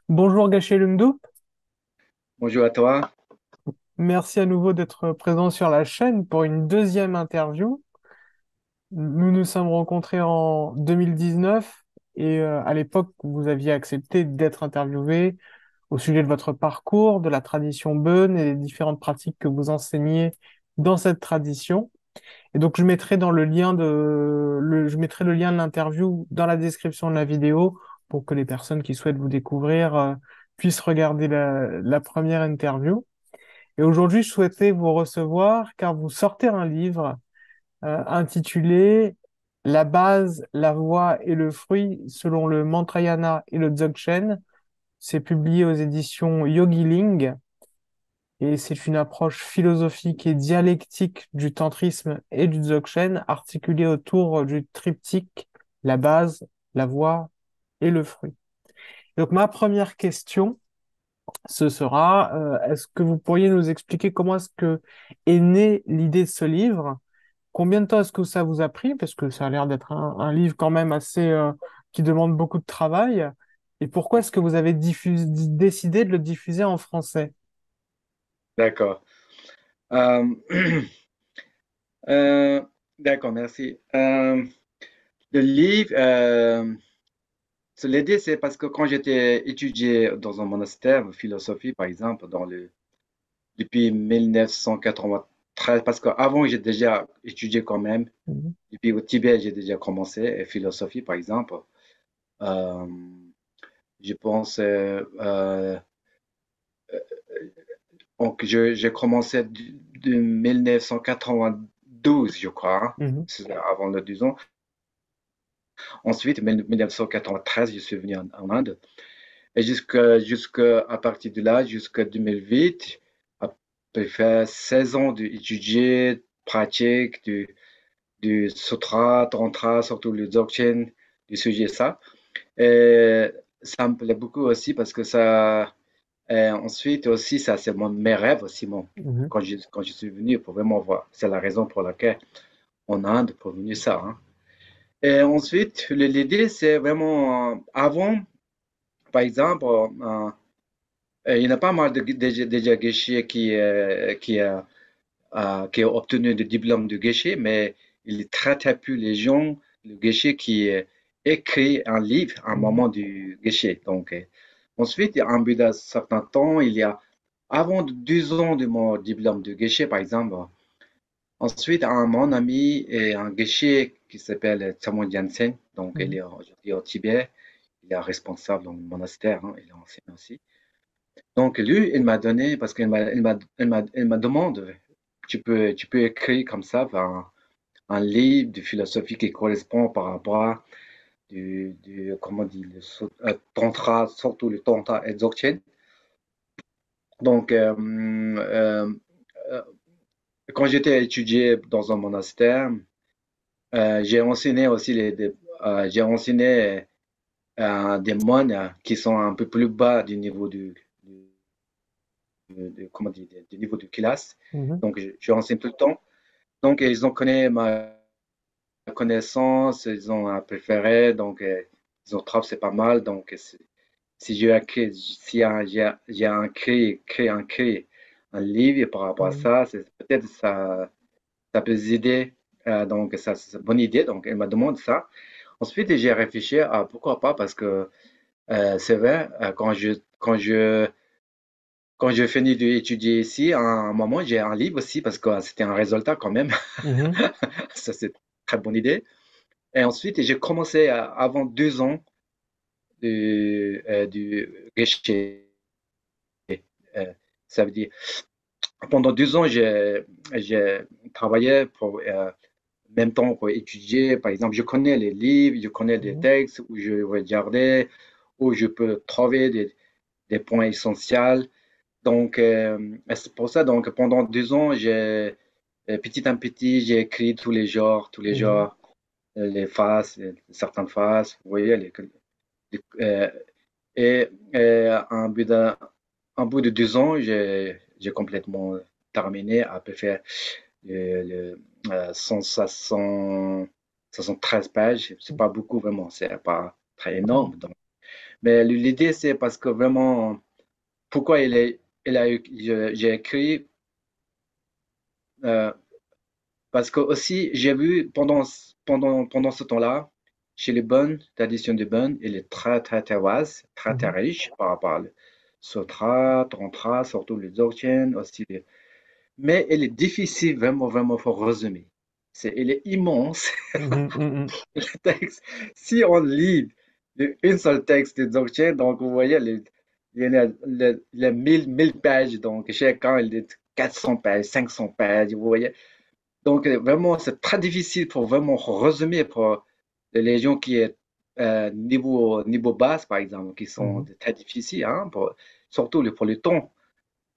Bonjour Gachelundu, Bonjour à toi. merci à nouveau d'être présent sur la chaîne pour une deuxième interview. Nous nous sommes rencontrés en 2019 et à l'époque, vous aviez accepté d'être interviewé au sujet de votre parcours, de la tradition Beun et des différentes pratiques que vous enseignez dans cette tradition. Et donc, je mettrai le lien de l'interview dans la description de la vidéo pour que les personnes qui souhaitent vous découvrir puissent regarder la première interview. Et aujourd'hui, je souhaitais vous recevoir car vous sortez un livre intitulé La base, la voie et le fruit selon le Mantrayana et le Dzogchen. C'est publié aux éditions Yogiling et c'est une approche philosophique et dialectique du tantrisme et du Dzogchen articulée autour du triptyque la base, la voie et le fruit. Donc ma première question, ce sera, est-ce que vous pourriez nous expliquer comment est-ce que est née l'idée de ce livre? Combien de temps est-ce que ça vous a pris? Parce que ça a l'air d'être un livre quand même assez, qui demande beaucoup de travail. Et pourquoi est-ce que vous avez décidé de le diffuser en français? D'accord. Euh, euh, d'accord, merci. Le livre, l'idée, c'est parce que quand j'étais étudié dans un monastère de philosophie, par exemple, depuis 1993, parce qu'avant, j'ai déjà étudié quand même. Mhm. Depuis au Tibet, j'ai déjà commencé, philosophie, par exemple. Euh, je pense, donc, j'ai commencé de 1992, je crois, hein. Mhm. C'est avant le 12 ans. Ensuite, 1993, je suis venu en Inde. Et à partir de là, jusqu'à 2008, après faire 16 ans d'étudier, pratique du sutra, tantra, surtout le dzogchen, du sujet ça. Et ça me plaît beaucoup aussi parce que ça, et ensuite aussi, ça, c'est mes rêves aussi, Mhm. quand je suis venu pour vraiment voir. C'est la raison pour laquelle en Inde pour venir ça, hein. Et ensuite, l'idée, c'est vraiment, avant, par exemple, il y en a pas mal de déjà geishis qui ont obtenu le diplôme de geisha, mais ils ne traitent plus les gens, le geisha qui écrit un livre à un Mhm. moment du geisha. Donc, ensuite, en bout d'un certain temps, avant 2 ans de mon diplôme de geisha, par exemple, ensuite, mon ami est un geisha qui s'appelle Tsamon Jansen, donc il Mhm. est aujourd'hui au Tibet, il est responsable dans le monastère, hein, il est enseignant aussi. Donc, lui, il m'a donné, parce il m'a demandé, tu peux écrire comme ça un livre de philosophie qui correspond par rapport à comment dire, tantra, surtout le tantra et dzogchen. Donc, euh, quand j'étais étudié dans un monastère, j'ai enseigné aussi j'ai enseigné des moines qui sont un peu plus bas du niveau comment dire, du niveau de classe. Mhm. Donc, je enseigne tout le temps. Donc, ils ont connu ma connaissance, ils ont préféré, donc ils ont trouvé c'est pas mal. Donc, si j'ai écrit, si j'ai écrit un livre par rapport à Mhm. ça, peut-être ça peut aider. Donc, ça, c'est une bonne idée. Donc, elle m'a demandé ça. Ensuite, j'ai réfléchi à pourquoi pas, parce que c'est vrai, quand je finis d'étudier ici, à un moment, j'ai un livre aussi, parce que c'était un résultat quand même. Mhm. Ça, c'est une très bonne idée. Et ensuite, j'ai commencé avant 2 ans du guichet. Euh, Ça veut dire, pendant 2 ans, j'ai travaillé pour, même temps pour étudier. Par exemple, je connais les livres, je connais des Mhm. textes où je vais regarder, où je peux trouver des points essentiels. Donc, c'est pour ça, donc, pendant 2 ans, petit à petit, j'ai écrit tous les Mhm. jours, les phases, certaines phases, vous voyez, euh, et en bout de 2 ans, j'ai complètement terminé à peu près le 173 pages. C'est pas beaucoup vraiment, c'est pas très énorme. Donc. Mais l'idée, c'est parce que vraiment, pourquoi j'ai écrit, euh, parce que aussi, j'ai vu pendant ce temps-là, chez les bonnes, tradition des bonnes, il est très, très, très vaste, très, très Mhm. riche par rapport à Sotra, Tantra, surtout les Dzogchen, aussi mais elle est difficile, vraiment, vraiment, pour résumer. Il est immense, Mhm. Mhm. le texte. Si on lit une seule texte de Dzogchen, donc vous voyez, il y a, il y a 1000 pages, donc chacun, il est 400 pages, 500 pages, vous voyez. Donc, vraiment, c'est très difficile pour vraiment résumer pour les gens qui est niveau basse, par exemple, qui sont Mhm. très difficiles, hein, surtout pour le ton.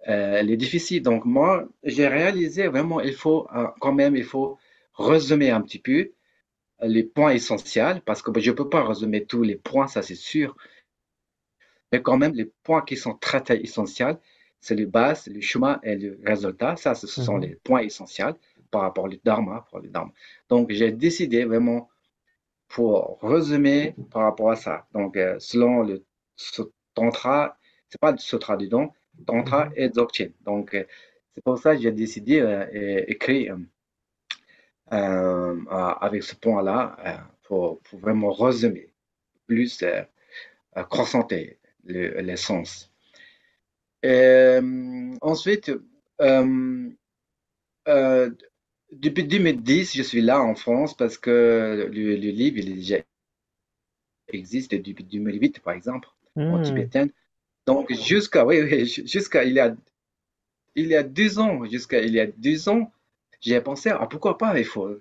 Elle est difficile. Donc, moi, j'ai réalisé vraiment, quand même, il faut résumer un petit peu les points essentiels, parce que ben, je ne peux pas résumer tous les points, ça c'est sûr, mais quand même, les points qui sont très, très essentiels, c'est les bases, le chemin et le résultat. Ça, ce sont Mhm. les points essentiels par rapport au dharma, pour le dharma. Donc, j'ai décidé vraiment pour résumer par rapport à ça. Donc, selon ce tantra, c'est pas le sutra du don, tantra Mhm. et dzogchen. Donc, c'est pour ça que j'ai décidé d'écrire avec ce point-là pour vraiment résumer, plus concentrer les sens. Ensuite, euh, euh, depuis 2010, je suis là en France parce que le livre il est déjà existe depuis 2008, par exemple, en Mhm. tibétain. Donc, oui, oui, jusqu'à il y a 2 ans, j'ai pensé, ah, pourquoi pas, il faut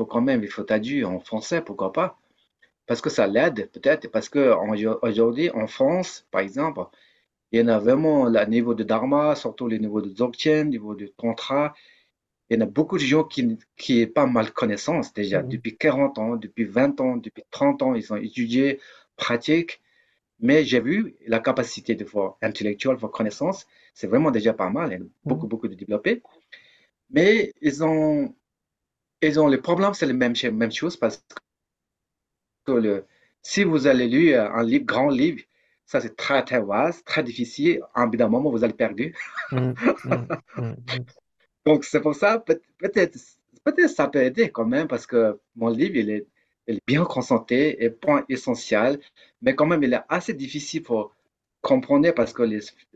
quand même, il faut traduire en français, pourquoi pas? Parce que ça l'aide, peut-être, parce que aujourd'hui, en France, par exemple, il y en a vraiment le niveau de Dharma, surtout le niveau de Dzogchen, le niveau de Tantra. Il y en a beaucoup de gens qui n'ont pas mal connaissance déjà. Mhm. Depuis 40 ans, depuis 20 ans, depuis 30 ans, ils ont étudié, pratiquent. Mais j'ai vu la capacité de voir intellectuelle, voir connaissance, c'est vraiment déjà pas mal, hein, beaucoup, Mhm. beaucoup de développés. Mais ils ont le problème, c'est la même chose parce que si vous allez lire un livre, grand livre, ça c'est très, très vaste, très difficile. En bout d'un moment, vous allez perdre. Mhm. Mhm. Mhm. Donc, c'est pour ça, peut-être ça peut aider quand même, parce que mon livre, il est bien concentré et point essentiel, mais quand même, il est assez difficile pour comprendre parce que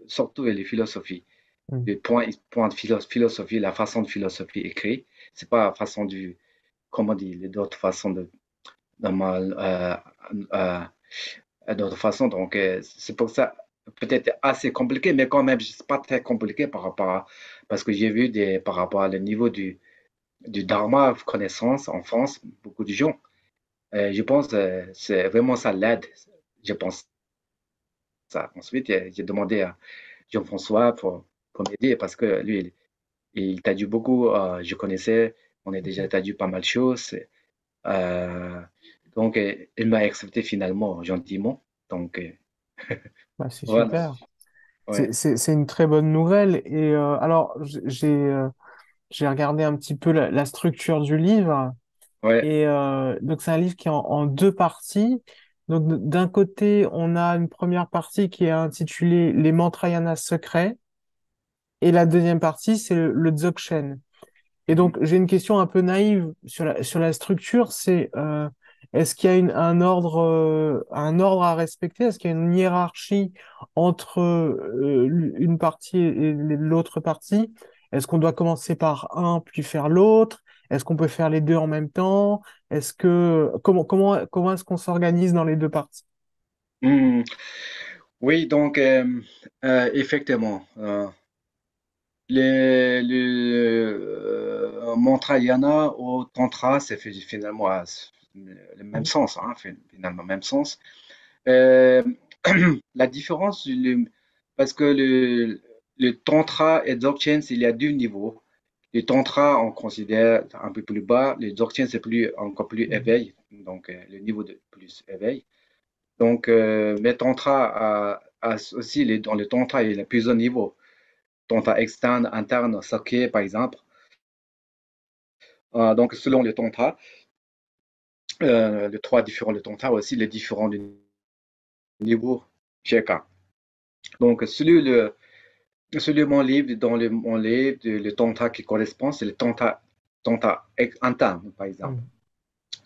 surtout les philosophies, Mhm. les points de philosophie, la façon de philosophie écrite, c'est pas la façon comment dire, d'autres façons de mal, d'autres façons. Donc, c'est pour ça, peut-être assez compliqué, mais quand même, c'est pas très compliqué parce que j'ai vu par rapport au niveau du dharma, connaissance en France, beaucoup de gens. Je pense c'est vraiment ça l'aide. Je pense ça. Ensuite, j'ai demandé à Jean-François pour m'aider parce que lui, il traduit beaucoup. Je connaissais, on a déjà traduit pas mal de choses. Euh, donc, il m'a accepté finalement, gentiment. Donc, Bah, c'est voilà. super. Ouais, C'est une très bonne nouvelle. Et alors, j'ai regardé un petit peu la structure du livre. ouais. Et donc, c'est un livre qui est en deux parties. Donc, d'un côté, on a une première partie qui est intitulée Les mantrayanas secrets. Et la deuxième partie, c'est le Dzogchen. Et Mhm. donc, j'ai une question un peu naïve sur la structure, c'est est-ce qu'il y a un ordre à respecter? Est-ce qu'il y a une hiérarchie entre une partie et l'autre partie? Est-ce qu'on doit commencer par un puis faire l'autre? Est-ce qu'on peut faire les deux en même temps? Comment est-ce qu'on s'organise dans les deux parties? Hmm. Oui, donc, effectivement. Mantrayana au Tantra, c'est finalement le même Mhm. sens, hein, finalement, même sens. Euh, la différence, parce que le Tantra et Dzogchen, il y a 2 niveaux. Le Tantra, on considère un peu plus bas, le Dzogchen, c'est encore plus Mhm. éveil, donc le niveau de plus éveil. Donc, mais Tantra aussi, dans le Tantra, il y a plusieurs niveaux. Tantra externe, interne, Sakya, par exemple. Donc, selon le tantra, les trois différents le tantra aussi, les différents niveau chacun. Donc, celui mon livre, mon livre, le tantra qui correspond, c'est le tantra interne, par exemple. Mhm.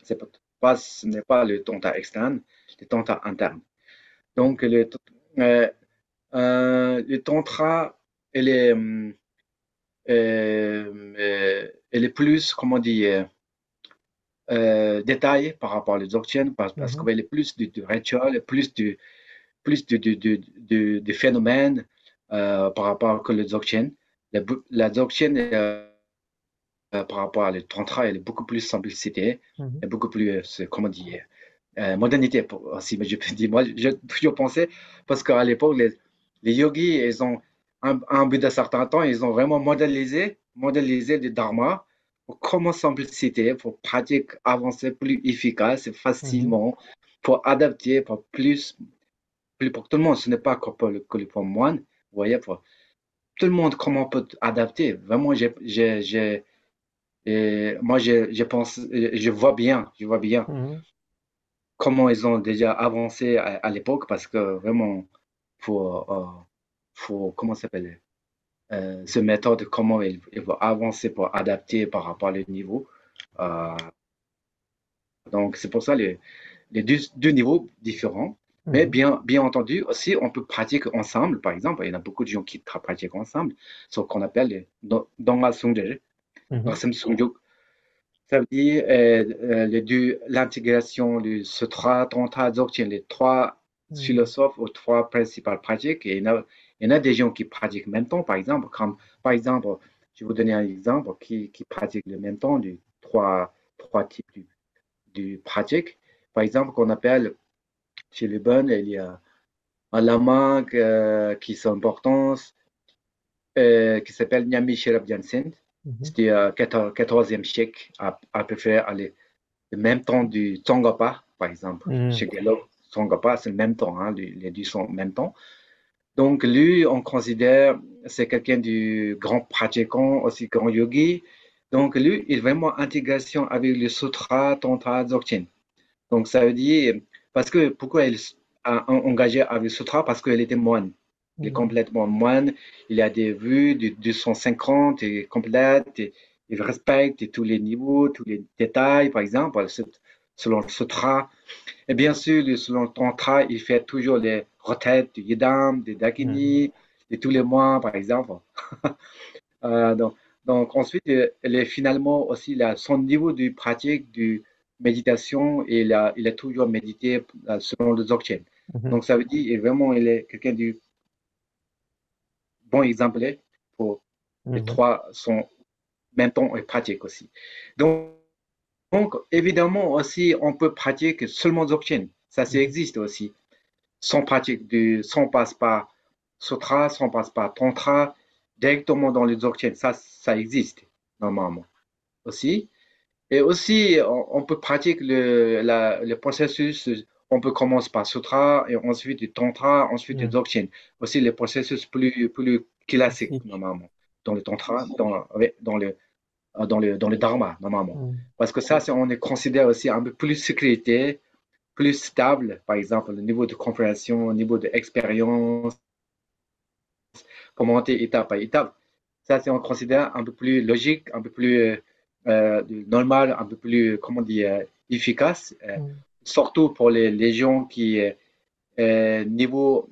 Ce n'est pas le tantra externe, le tantra interne. Donc, euh, le tantra, elle est, elle est plus, comment dire, détaillée par rapport aux Dzogchen, parce Mhm. qu'elle est plus de rituel, plus de phénomènes par rapport que le Dzogchen. La Dzogchen, par rapport à le Tantra, elle est beaucoup plus simplicité, Mhm. et beaucoup plus, comment dire, modernité aussi. Mais je peux dire, moi, j'ai toujours pensé, parce qu'à l'époque, les yogis, ils ont, un bout d'un certain temps, ils ont vraiment modélisé le Dharma pour comment simplicité, pour pratique avancer plus efficace et Mhm. facilement, pour adapter, pour tout le monde. Ce n'est pas que pour le moine, vous voyez, pour tout le monde, comment on peut adapter. Vraiment, moi, je pense, je vois bien Mhm. comment ils ont déjà avancé à l'époque parce que vraiment, faut, comment ça s'appelle, ce méthode, comment il va avancer pour adapter par rapport au niveau. Euh, donc, c'est pour ça les deux niveaux différents. Mais Mhm. bien entendu, aussi, on peut pratiquer ensemble. Par exemple, il y en a beaucoup de gens qui pratiquent ensemble, ce qu'on appelle dans la Sungje. Mhm. Ça veut dire l'intégration du Sutra, Tantra, Dzogchen, les trois Mhm. philosophes aux trois principales pratiques. Et il y en a des gens qui pratiquent en même temps, par exemple, comme, par exemple, je vais vous donner un exemple qui pratique le même temps, trois types de pratiques. Par exemple, qu'on appelle chez les bonnes, il y a un lama qui est important, qui s'appelle Nyami Sherab Gyaltsen. Mhm. C'était 14e siècle, à peu près le même temps du Tsongkhapa, par exemple. Mhm. Chez Gelog, Tsongkhapa, c'est le même temps, hein, les deux sont le même temps. Donc, lui, on considère, c'est quelqu'un du grand pratiquant, aussi grand yogi. Donc, lui, il a vraiment intégration avec le Sutra, Tantra, Dzogchen. Donc, ça veut dire, pourquoi il a engagé avec le Sutra? Parce qu'il était moine. Il est Mhm. complètement moine. Il a des vues de 250 et complètes. Et il respecte tous les niveaux, tous les détails, par exemple, selon le Sutra. Et bien sûr, selon le Tantra, il fait toujours les retraites du Yidam, du Mhm. Dakini, de tous les mois, par exemple. Euh, donc, donc, ensuite, elle est finalement aussi son niveau de pratique de méditation, et il a toujours médité selon le Dzogchen. Mhm. Donc, ça veut dire vraiment, il est quelqu'un du bon exemplaire pour les Mhm. trois sont même temps et pratique aussi. Donc, évidemment aussi, on peut pratiquer seulement Dzogchen. Ça Mhm. existe aussi. Sans passe par Sutra, sans passe par Tantra, directement dans le Dzogchen. Ça existe normalement aussi. Et aussi, on peut pratiquer le processus. On peut commencer par Sutra, et ensuite du Tantra, ensuite du Mhm. Dzogchen. Aussi, le processus plus classique Classique. normalement dans le Tantra, ouais, dans le Dharma normalement. Mhm. Parce que ça, on est considéré aussi un peu plus sécurité, plus stable, par exemple, le niveau de compréhension, le niveau d'expérience, pour monter étape par étape. Ça, c'est on considère un peu plus logique, un peu plus normal, un peu plus, comment dire, efficace, Mhm. surtout pour les gens qui, niveau,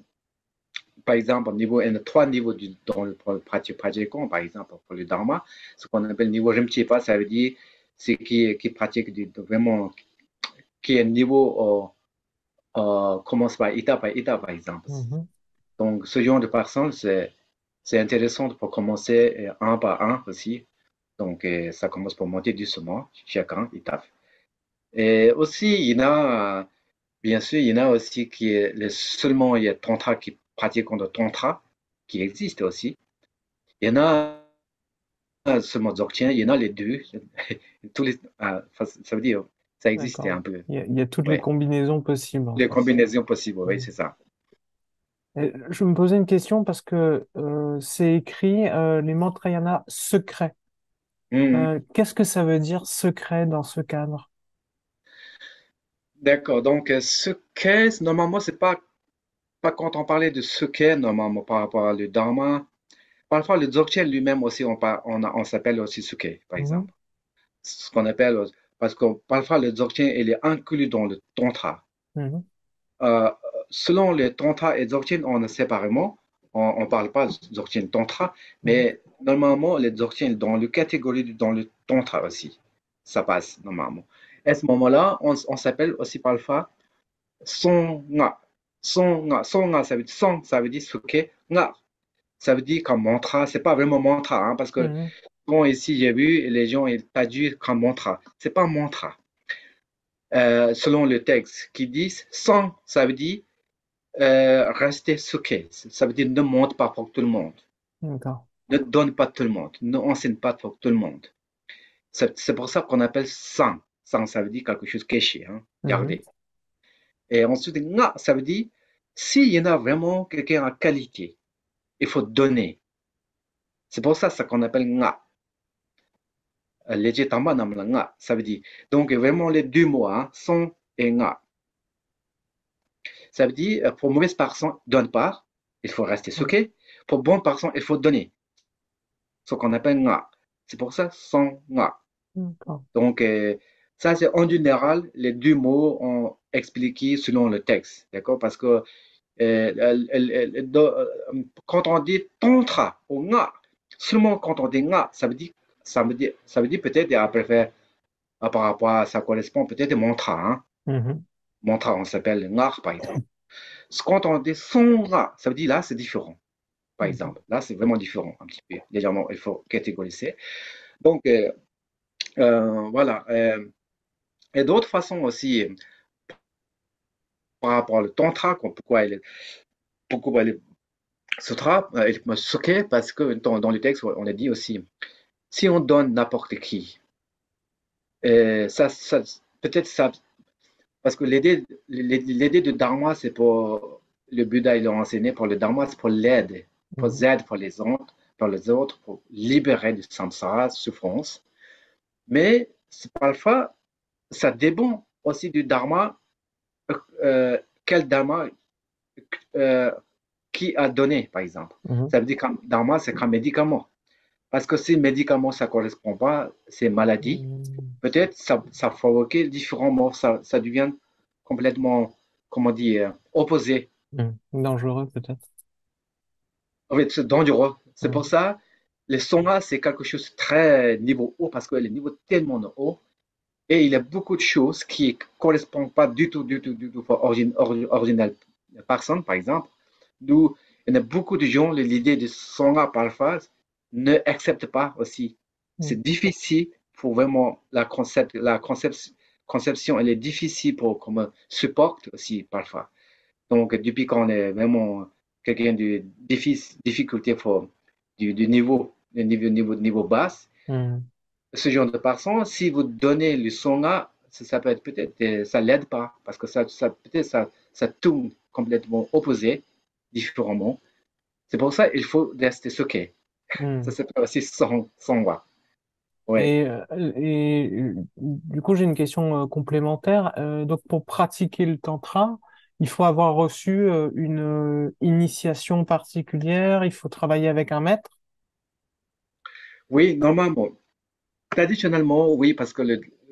par exemple, niveau, il y a trois niveaux dans le pratiquant, par exemple, pour le Dharma, ce qu'on appelle niveau Rimchipa, ça veut dire c'est qui pratique vraiment, qui est niveau, commence par étape, par exemple. Mhm. Donc, ce genre de personnes, c'est intéressant pour commencer un par un aussi. Donc, ça commence par monter doucement, chacun, étape. Et aussi, bien sûr, il y en a aussi seulement il y a Tantra qui pratiquent contre Tantra, qui existe aussi. Il y en a seulement Dzogchen, il y en a les deux. Ça veut dire, ça existait D'accord. un peu. Il y a toutes les Ouais. combinaisons possibles, en Les fait. combinaisons possibles, oui, Mhm. c'est ça. Et je me posais une question parce que c'est écrit les Mantrayana secrets. Mhm. Qu'est-ce que ça veut dire secret dans ce cadre? D'accord. Donc, ce qu'est, normalement, c'est pas. quand on parlait de Sukkot, normalement, par rapport à le Dharma, parfois le Dzogchen lui-même aussi, on s'appelle aussi Sukkot, par Mhm, exemple. Ce qu'on appelle, parce que parfois le Dzogchen, il est inclus dans le Tantra. mhm, Euh, Selon les Tantra et Dzogchen, on est séparément. On ne parle pas de Dzogchen Tantra, mhm, mais normalement, les Dzogchen, dans le catégorie, dans le Tantra aussi, ça passe normalement. À ce moment-là, on s'appelle aussi parfois Song-nga. Song-nga, Song-nga, ça veut dire Sukkot. Nga, ça veut dire comme mantra. C'est pas vraiment mantra, hein, parce que mhm, bon, ici, j'ai vu, les gens, ils traduisent comme mantra. C'est pas mantra. Selon le texte qui dit, sans, ça veut dire rester souqué. Ça veut dire ne monte pas pour tout le monde. d'accord. Ne donne pas tout le monde. Ne enseigne pas pour tout le monde. C'est pour ça qu'on appelle sans. Sans, ça veut dire quelque chose caché, hein, Mhm, gardé. Et ensuite, nga, ça veut dire s'il y en a vraiment quelqu'un à qualité, il faut donner. C'est pour ça qu'on appelle nga. Léger tamba namla nga, ça veut dire. Donc, vraiment, les deux mots, hein, sans et nga. Ça veut dire, pour mauvaise personne, donne pas, il faut rester mhm, souqué. Pour bonne personne, il faut donner. Ce qu'on appelle nga. C'est pour ça, sans nga. d'accord. Donc, ça, c'est en général, les deux mots ont expliqué selon le texte. D'accord? Parce que quand on dit tantra ou nga, seulement quand on dit nga, ça veut dire peut-être, après, par rapport à ça correspond peut-être au mantra. Hein? Mhm, Mantra, on s'appelle nga, par exemple. Quand on dit son nga, ça veut dire là, c'est différent. Par mhm, exemple, là, c'est vraiment différent un petit peu. Légèrement, il faut catégoriser. Donc, voilà. Et d'autres façons aussi, par rapport au tantra, pourquoi il est sutra, il me choquait parce que dans le texte, on a dit aussi, si on donne n'importe qui, peut-être ça, parce que l'idée de dharma, c'est pour, le Bouddha, il a enseigné pour le dharma, c'est pour l'aide, pour mhm, aider pour les autres, pour libérer du samsara, souffrance. Mais parfois, ça dépend aussi du dharma, quel dharma euh, qui a donné, par exemple. mhm, Ça veut dire que dharma, c'est qu'un médicament. Parce que si le médicament, ça ne correspond pas, c'est maladie, mhm, peut-être ça provoque différents morts, ça devient complètement, comment dire, opposé. mhm. Dangereux peut-être. En fait, c'est dangereux. C'est pour Mhm, ça, les saunas, c'est quelque chose de très niveau haut, parce que le niveau est tellement haut, et il y a beaucoup de choses qui ne correspondent pas du tout pour original personne, par exemple. D'où il y a beaucoup de gens, l'idée de sauna parfois, ne acceptent pas aussi. mhm, C'est difficile pour vraiment conception, elle est difficile pour comme support aussi parfois. Donc, depuis qu'on est vraiment quelqu'un de difficulté pour du niveau basse, mhm, ce genre de personne, si vous donnez le sauna, ça peut être peut-être, ça l'aide pas, parce que peut-être ça tourne complètement opposé, différemment. C'est pour ça qu'il faut rester soqué. Ça mhm. s'appelle aussi sangwa. Oui. Du coup, j'ai une question complémentaire. Donc, pour pratiquer le tantra, il faut avoir reçu une initiation particulière, il faut travailler avec un maître. Oui, normalement. Traditionnellement, oui, parce que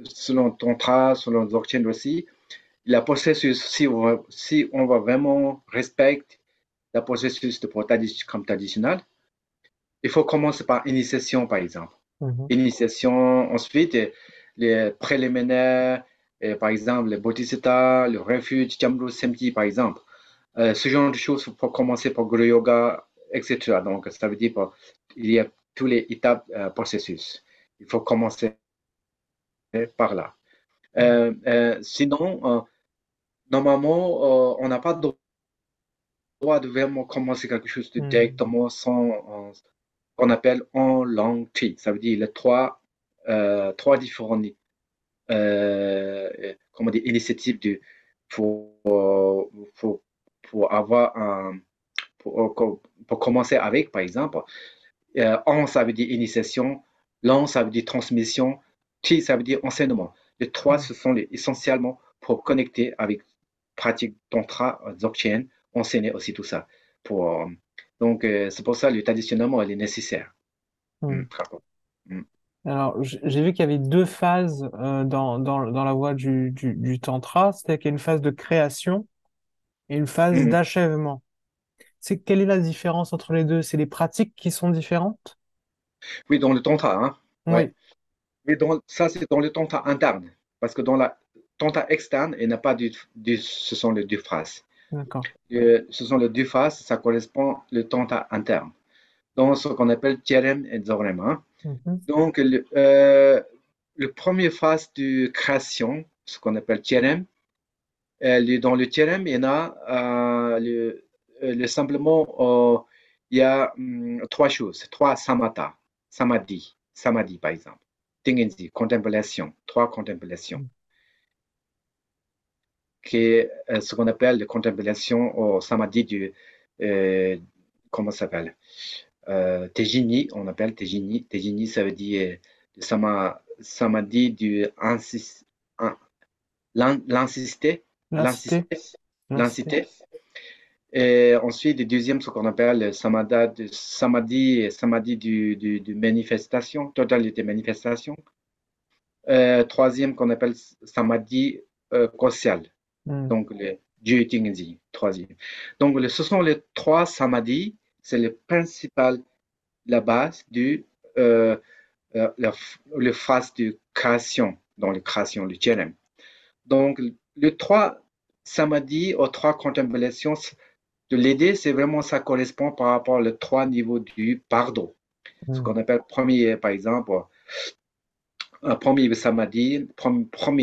selon Tantra, selon Dzogchen aussi, la processus, si on va vraiment respecter la processus de comme traditionnel, il faut commencer par initiation, par exemple. Mhm, Initiation, ensuite, les préliminaires, par exemple, le bodhisattva, le refuge, Jamru Semti, par exemple. Ce genre de choses pour commencer par Guru Yoga, etc. Donc, ça veut dire qu'il y a toutes les étapes processus. Il faut commencer par là. Sinon, normalement, on n'a pas le droit de vraiment commencer quelque chose de mhm, directement sans qu'on appelle en langue tri. Ça veut dire les trois différents comment dire, initiatives pour, pour, pour avoir un, pour commencer avec, par exemple. En, ça veut dire initiation. Lang, ça veut dire transmission. Chi, ça veut dire enseignement. Les trois, mhm, ce sont essentiellement pour connecter avec pratique tantra dzogchen. enseigner aussi tout ça. Donc, c'est pour ça le traditionnellement, il est nécessaire. Hmm. D'accord. Mm. Alors, j'ai vu qu'il y avait deux phases dans la voie du tantra, c'est-à-dire qu'il y a une phase de création et une phase Mhm. d'achèvement. Quelle est la différence entre les deux? C'est les pratiques qui sont différentes? Oui, dans le tantra, hein. Ouais. Oui, Mais ça, c'est dans le tantra interne. Parce que dans la tantra externe, il n'y a pas ce sont les deux phrases. d'accord. Ce sont les deux phases, ça correspond au tantra interne. Dans ce qu'on appelle Tjerem et Dzogchen, hein. Mhm. Donc, le premier phase de création, ce qu'on appelle Tjerem, dans le Tjerem, il y en a simplement, il y a trois choses, trois samatha, samadhi par exemple, Tengenzi, contemplation, trois contemplations, qui est ce qu'on appelle la contemplation au samadhi euh, comment ça s'appelle? Tejini, on appelle Tejini. Tejini, ça veut dire samadhi l'insister, L'inciter, l'insister, l'inciter. l'inciter. Et ensuite, le deuxième, ce qu'on appelle le samadhi du manifestation, totalité manifestation. Troisième, qu'on appelle samadhi causal, Hmm. donc le Dieu Tingzi, troisième. Donc, ce sont les trois samadhis, c'est le principal, la base euh, la phase de création, dans la création, le Tcherem. Donc, les trois samadhis aux trois contemplations de l'aider, c'est vraiment ça correspond par rapport aux trois niveaux du pardon. Ce Hmm. qu'on appelle premier, par exemple, premier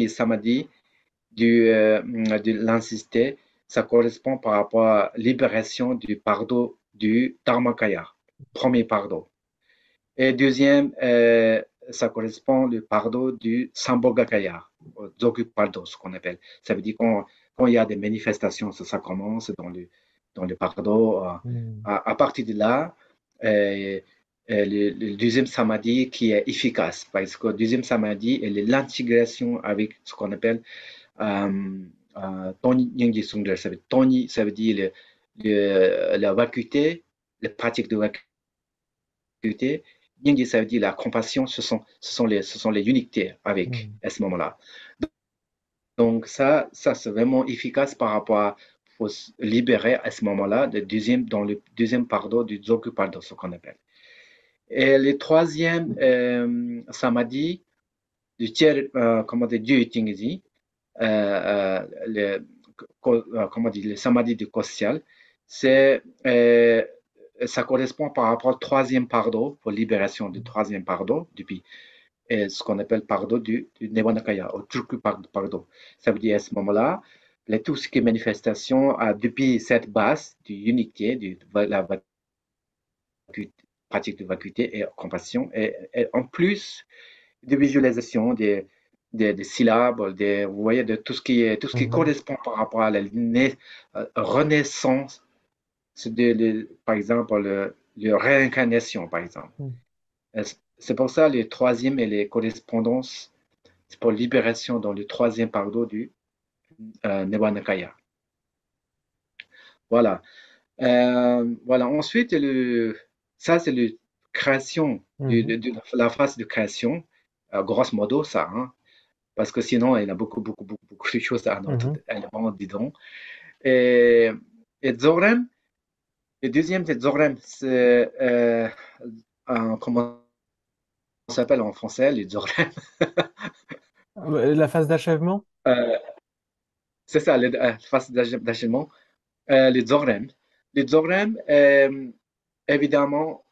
samadhi de l'insister, ça correspond par rapport à la libération du pardon du Dharmakaya, premier pardon. Et deuxième, ça correspond au pardon du Sambhogakaya, Zogu Pardon, ce qu'on appelle. Ça veut dire quand il y a des manifestations, ça commence dans le pardon. Hmm. À partir de là, le deuxième samadhi qui est efficace, parce que le deuxième samadhi, est l'intégration avec ce qu'on appelle Toni Nyingji Sungler. Toni, ça veut dire la vacuité, la pratique de vacuité. Nyingji, ça veut dire la compassion, ce sont les unités avec Hmm. à ce moment-là. Donc ça c'est vraiment efficace par rapport à faut se libérer à ce moment-là dans le deuxième pardon du Zogu pardon, ce qu'on appelle. Et le troisième samadhi du tiers, comment dire, Dieu Tingzi, le, comment dire, le samadhi du social, c'est ça correspond par rapport au troisième pardon, pour libération du troisième pardon, depuis ce qu'on appelle pardon du Nirvanakaya, au Turku pardon. Ça veut dire à ce moment-là, tout ce qui est manifestation depuis cette base d'unité, de la pratique de vacuité et compassion, et en plus de visualisation des syllabes, vous voyez, de tout ce qui Mhm. correspond par rapport à la renaissance, par exemple, le réincarnation, par exemple. Hmm. C'est pour ça les troisièmes et les correspondances, c'est pour libération dans le troisième pardon du Nirvanakaya. Voilà. Voilà. Ensuite, ça, c'est la création, Mhm. de la phase de création, grosso modo, ça, hein, parce que sinon, il y a beaucoup, beaucoup, beaucoup, beaucoup de choses à notre Mhm. élément, disons. Et, et Zorem, le deuxième, c'est Zorem, c'est, comment ça s'appelle en français, les Zorem? La phase d'achèvement? Euh, c'est ça, la phase d'achèvement. Les Zorem. Les Zorem, évidemment,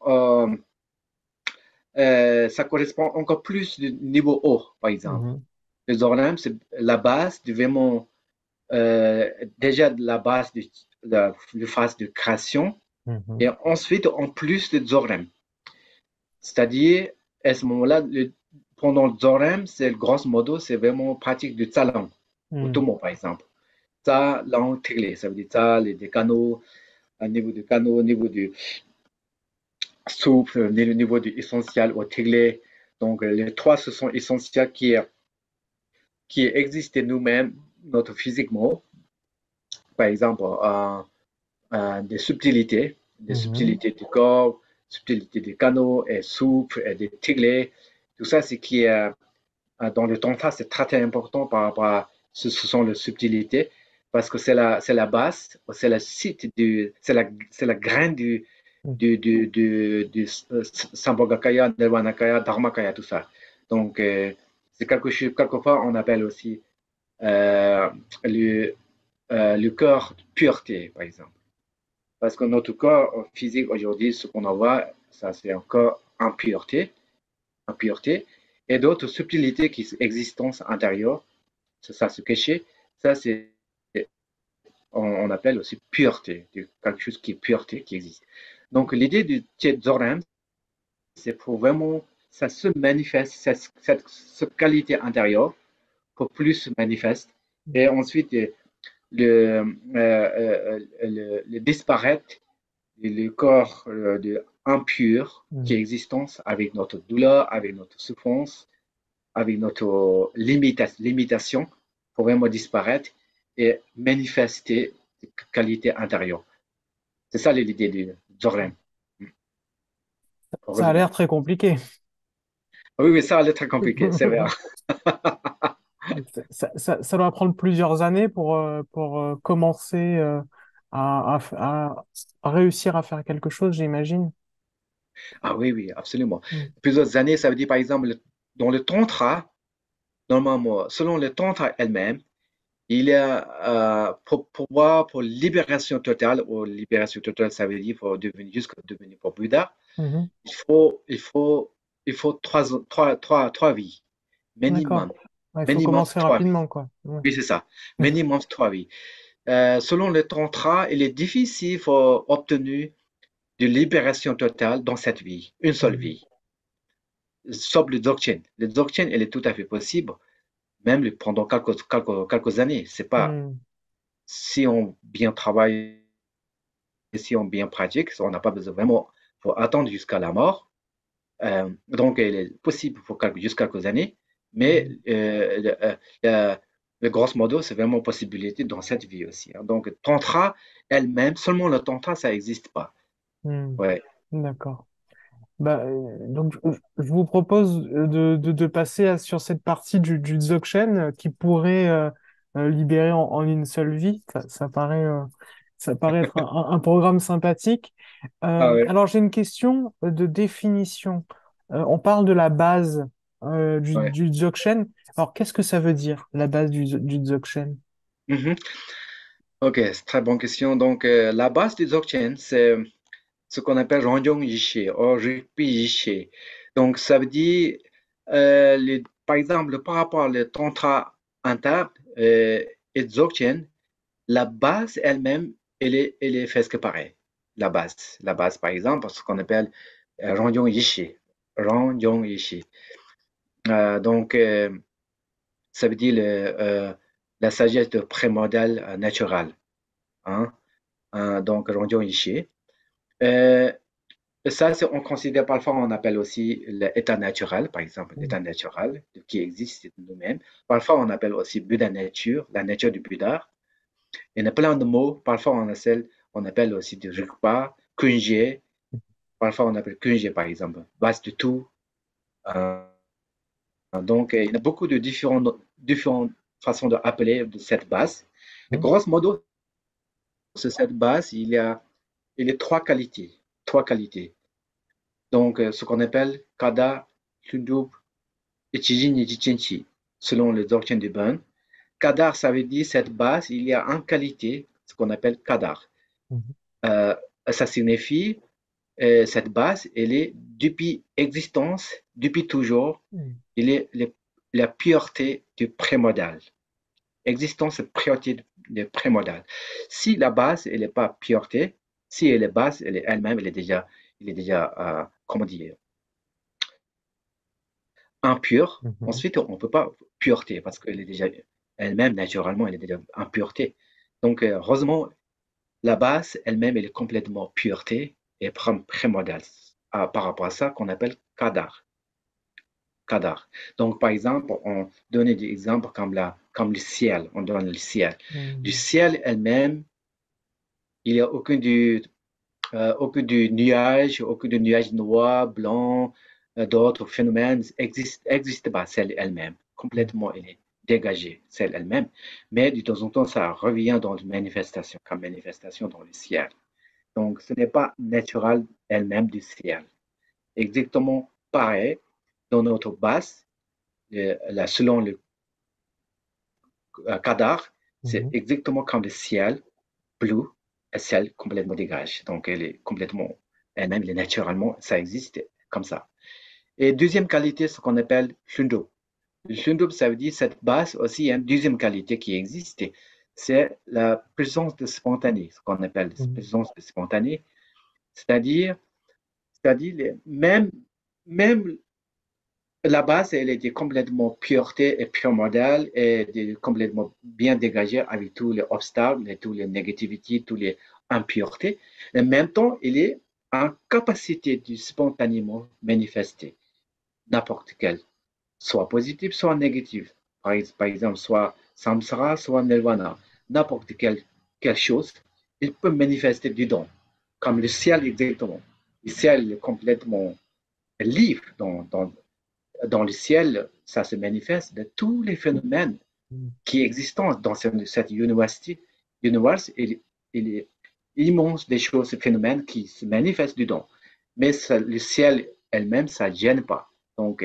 ça correspond encore plus du niveau haut, par exemple. Mhm. Les Zorem, c'est la base du vraiment, déjà de la base de la phase de création. Mhm. Et ensuite, en plus de Zorem. C'est-à-dire, à ce moment-là, pendant le Zorem, c'est grosso modo, c'est vraiment pratique du Tsalang, au Hmm. Tomo, par exemple. Ça, langue télé, ça veut dire ça, des canaux, au niveau du canot, au niveau du souple, au niveau du essentiel, au télé. Donc, les trois, ce sont essentiels qui existent nous-mêmes, notre physiquement. Par exemple, des Mhm. subtilités du corps, subtilités des canaux et souffles et des tiglets. Tout ça, c'est qui est dans le tantra, c'est très, très important par rapport à ce sont les subtilités parce que c'est la base, c'est la site c'est la graine du Sambhogakaya, Nirvanakaya, Dharmakaya, tout ça. Donc, c'est quelque chose, quelquefois, on appelle aussi euh, le, le corps de pureté, par exemple. Parce que notre corps physique aujourd'hui, ce qu'on voit, ça c'est un corps en pureté, et d'autres subtilités qui existent intérieures, c'est ça, se cacher, ça c'est, on appelle aussi pureté, quelque chose qui est pureté, qui existe. Donc l'idée du Tjedzoram, c'est pour vraiment, ça se manifeste, cette qualité intérieure, pour plus se manifeste, et ensuite le disparaître le corps impur qui Mhm. est existant avec notre douleur, avec notre souffrance, avec notre limitation pour vraiment disparaître et manifester des qualités intérieures. C'est ça l'idée du Zorlem, pour Ça a l'air résumer. très compliqué. Oui, oui, ça allait très compliqué, c'est vrai. Ça doit prendre plusieurs années pour commencer à réussir à faire quelque chose, j'imagine. Ah oui, oui, absolument. Mm. Plusieurs années, ça veut dire par exemple, dans le tantra, normalement, selon le tantra elle-même, il y a pour pouvoir, pour libération totale, ou libération totale, ça veut dire pour devenir, jusqu'à devenir pour Bouddha, Mhm. il faut, il faut, il faut trois vies, D'accord. minimum, Ouais, il faut minimum commencer trois vies. rapidement, quoi. Ouais. Oui, c'est ça, minimum trois vies. Selon le tantra, il est difficile pour obtenir de libération totale dans cette vie, une seule Mhm. vie, sauf le dzogchen. Le dzogchen, elle est tout à fait possible, même pendant quelques années. C'est pas, Mhm. si on bien travaille, si on bien pratique, on n'a pas besoin vraiment pour attendre jusqu'à la mort. Donc, il est possible pour jusqu'à quelques années, mais Mhm. le grosso modo, c'est vraiment une possibilité dans cette vie aussi, hein. Donc, tantra elle-même, seulement le tantra, ça n'existe pas. Mhm. Ouais, D'accord. Bah, donc, je vous propose de passer sur cette partie du Dzogchen qui pourrait libérer en une seule vie. Ça paraît être un programme sympathique. ah ouais, Alors, j'ai une question de définition. On parle de la base ouais. du Dzogchen. Alors, qu'est-ce que ça veut dire, la base du Dzogchen? Mhm. Ok, c'est une très bonne question. Donc, la base du Dzogchen, c'est ce qu'on appelle Rangyong Yishe, ou Rigpi Yishe. Donc, ça veut dire, par exemple, par rapport au tantra interne et Dzogchen, la base elle-même, elle est presque pareille. La base, par exemple, ce qu'on appelle Rangyong Yishe. Rangyong Yishe. Donc, ça veut dire la sagesse de prémodèle naturel, hein. Donc, Rangyong Yishe. Euh, Ça, on considère parfois, on appelle aussi l'état naturel, par exemple, l'état naturel qui existe de nous-mêmes. Parfois, on appelle aussi Bouddha nature, la nature du Bouddha. Il y en a plein de mots. Parfois, on appelle aussi du Rigpa, Kunje. Parfois, on appelle Kunje, par exemple, base de tout. Euh, donc, il y a beaucoup de différentes façons d'appeler de cette base. Et Mhm. grosso modo, sur cette base, il y a trois qualités. Trois qualités. Donc, ce qu'on appelle Kada, Tundub et Chijin et Jichenchi, selon les doctrines du Bon. Kadar, ça veut dire cette base, il y a une qualité, ce qu'on appelle Kadar. Mhm. Euh, Ça signifie cette base, elle est depuis existence, depuis toujours, elle est la pureté du prémodal. Existence et pureté du prémodal. Si la base, elle n'est pas pureté, si elle est base, elle est elle-même, elle est déjà comment dire, impure. Mhm. Ensuite, on ne peut pas pureté parce qu'elle est déjà elle-même, naturellement, elle est déjà impureté. Donc, heureusement, la base elle-même, elle est complètement pureté et prémodale. Par rapport à ça qu'on appelle kadar. Kadar. Donc, par exemple, on donne des exemples comme le ciel. On donne le ciel. Du Mhm. ciel elle-même, Il n'y a aucun de nuage noir, blanc, d'autres phénomènes existe pas, celle elle-même. Mm. Complètement, elle est dégagée, celle elle-même. Mais de temps en temps, ça revient dans une manifestation, comme manifestation dans le ciel. Donc, ce n'est pas naturel elle-même du ciel. Exactement pareil dans notre base, selon le Kadar, c'est Mhm. exactement comme le ciel bleu, le ciel complètement dégagé. Donc, elle est complètement, elle-même, elle est naturellement, ça existe comme ça. Et deuxième qualité, ce qu'on appelle Shundub. Le Shundub, ça veut dire cette base aussi, une deuxième qualité qui existe, c'est la présence de spontané, ce qu'on appelle la Mhm. présence de spontané, c'est-à-dire, même la base, elle était complètement pureté et pure modèle et complètement bien dégagée avec tous les obstacles et toutes les négativités, toutes les impuretés. En même temps, il est en capacité de spontanément manifester n'importe quel, soit positif, soit négatif. Par exemple, soit samsara, soit nirvana. Quelle chose, il peut manifester du don, comme le ciel exactement. Le ciel est complètement libre dans le ciel, ça se manifeste de tous les phénomènes Mm. qui existent dans cette université. Il est immense des choses, ces phénomènes qui se manifestent dedans. Mais ça, le ciel elle-même, ça ne gêne pas. Donc,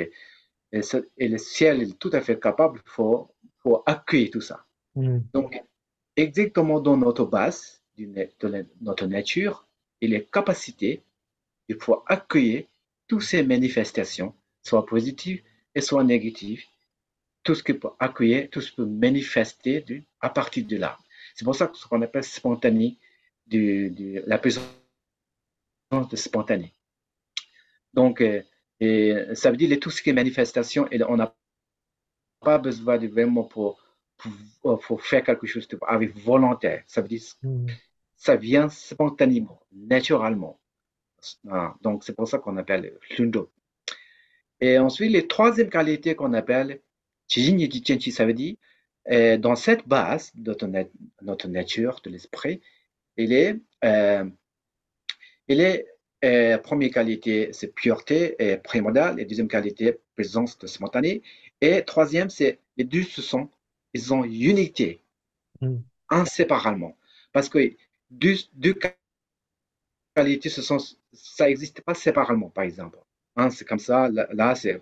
et le ciel est tout à fait capable pour accueillir tout ça. Mm. Donc, exactement dans notre base, de notre nature, il est capacité de pouvoir accueillir toutes ces manifestations, soit positives et soit négatives, tout ce qui peut accueillir, tout ce qui peut manifester à partir de là. C'est pour ça que ce qu'on appelle spontané, la présence de spontané. Donc, et ça veut dire que tout ce qui est manifestation, et on n'a pas besoin de vraiment pour faire quelque chose avec volontaire. Ça veut dire Mm. ça vient spontanément, naturellement. Donc, c'est pour ça qu'on appelle Lundo. Et ensuite, les troisième qualité qu'on appelle Chijin Jichenchi, ça veut dire, dans cette base de notre nature, de l'esprit, il est, euh, il est première qualité, c'est pureté et primordiale, et deuxième qualité, présence de spontanée, et troisième, c'est les deux, ils ont unité, Mm. inséparablement. Parce que deux qualités, ça n'existe pas séparément, par exemple. Hein, c'est comme ça, là, c'est,